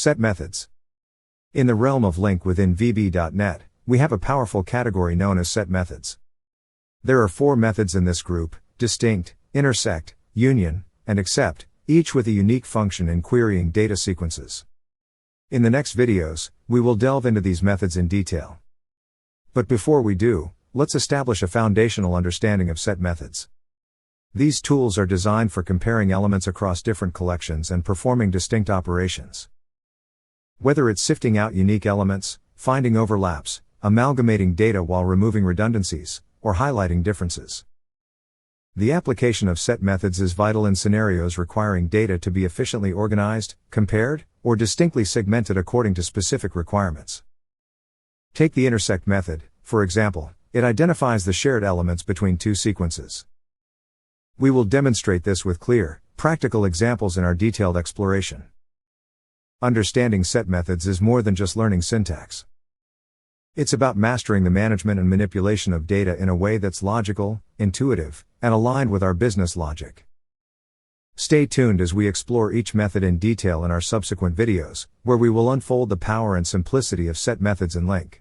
Set methods. In the realm of LINQ within VB.NET, we have a powerful category known as set methods. There are 4 methods in this group: distinct, intersect, union, and except, each with a unique function in querying data sequences. In the next videos, we will delve into these methods in detail. But before we do, let's establish a foundational understanding of set methods. These tools are designed for comparing elements across different collections and performing distinct operations. Whether it's sifting out unique elements, finding overlaps, amalgamating data while removing redundancies, or highlighting differences. The application of set methods is vital in scenarios requiring data to be efficiently organized, compared, or distinctly segmented according to specific requirements. Take the intersect method, for example. It identifies the shared elements between 2 sequences. We will demonstrate this with clear, practical examples in our detailed exploration. Understanding set methods is more than just learning syntax. It's about mastering the management and manipulation of data in a way that's logical, intuitive, and aligned with our business logic. Stay tuned as we explore each method in detail in our subsequent videos, where we will unfold the power and simplicity of set methods in LINQ.